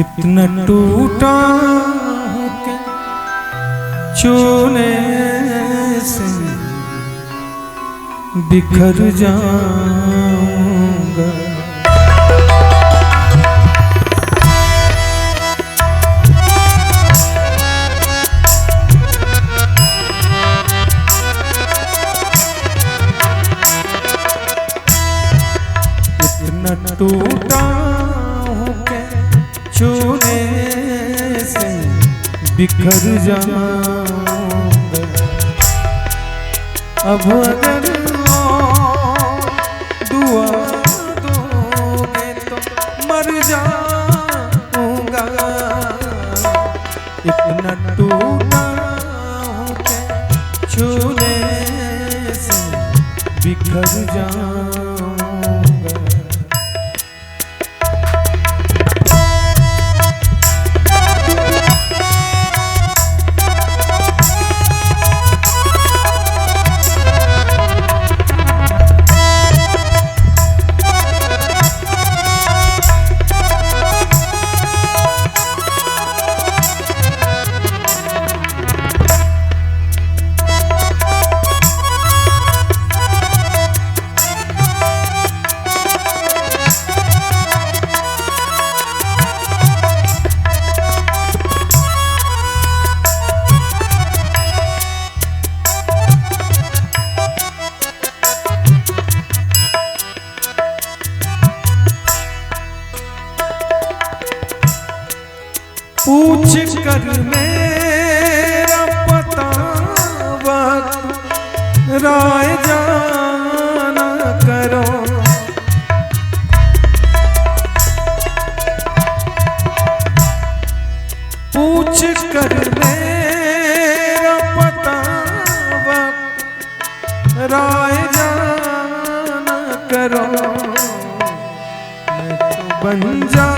इतना टूटा हूँ कि छूने से बिखर जाऊंगा। इतना टूटा हूँ कि छूने से बिखर जाऊंगा। अब अगर दुआ दोगे तो मर जाऊंगा। इतना टूटा हूँ कि छूने से बिखर जाऊंगा। पूछ कर मेरा पता वक्त राय जाना करो। पूछ कर मेरा पता वक्त राय जाना करो। मैं तो बन जा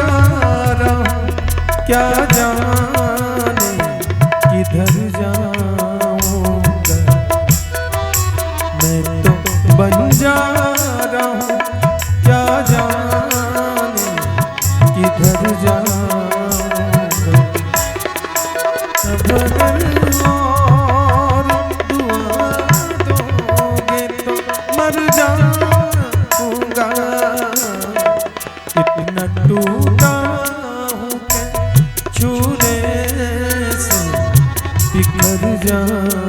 रहा हूँ क्या जाने किधर जाऊंगा। मैं तो बन जा रहा हूँ क्या जाने किधर जाऊंगा। अब अगर और दुआ दोगे तो मर जाऊंगा। इतना टूटा छूने से बिखर जाऊंगा।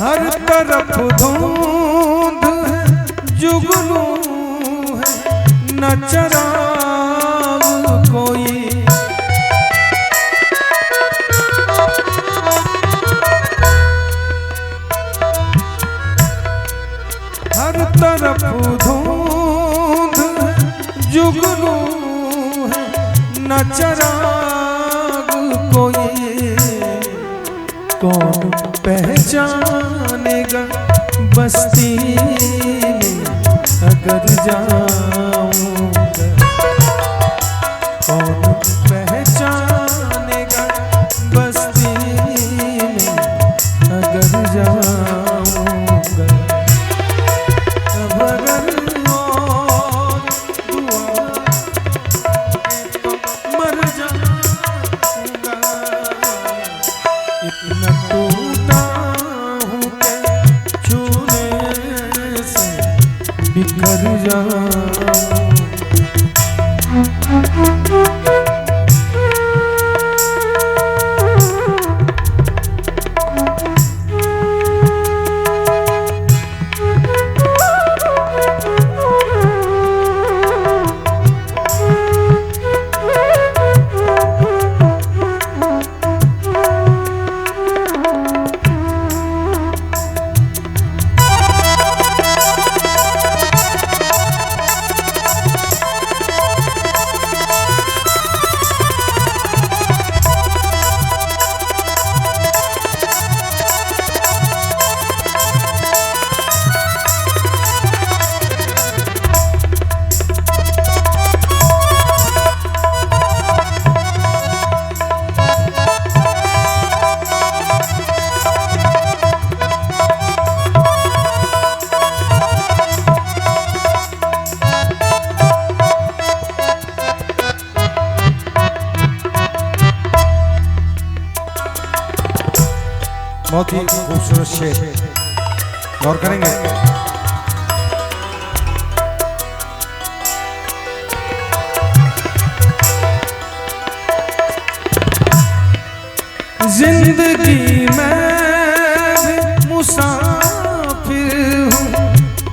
हर तरफ धुंध है जुगनू है न चराग कोई। हर तरफ धुंध है जुगनू है न चराग कोई। कौन पहचानेगा बस्ती में अगर जाऊंगा। कौन पहचानेगा बस्ती में अगर जाऊंगा। अब अगर और दुआ तो मर जाऊंगा। बहुत ही खूबसूरत शेर गौर करेंगे। जिंदगी में मुसाफिर हूँ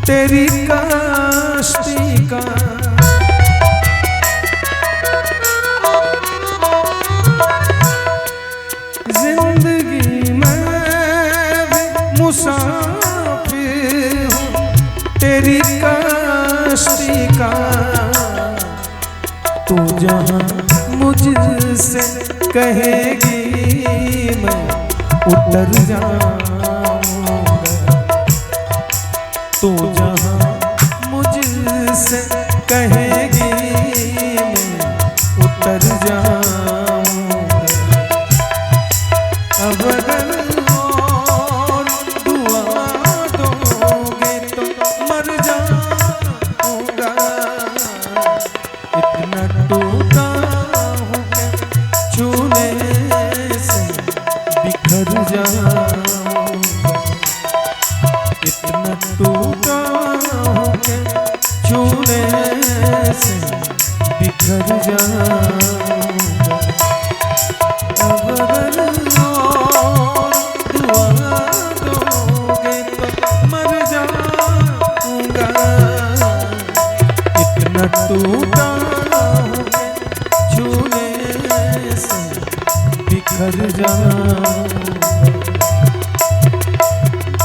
तेरी कश्ती का, जिंदगी में मुसाफिर हूँ तेरी कश्ती का। तू जहाँ मुझसे कहेगी मैं उतर जाऊंगा, तू जहाँ मुझसे कहेगी मैं उतर जाऊंगा। अब अगर और दुआ दोगे तो मर जाऊंगा, इतना टूटा हूँ कि छूने से बिखर जाऊंगा, इतना टूटा हूँ कि छूने से बिखर जाऊंगा। अब अगर और दुआ दोगे तो मर जाऊंगा, इतना टूटा हूँ कि छूने से बिखर जाऊंगा,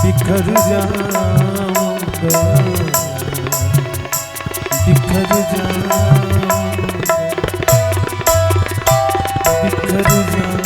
बिखर जाऊंगा, बिखर जाऊंगा, बिखर जाऊंगा।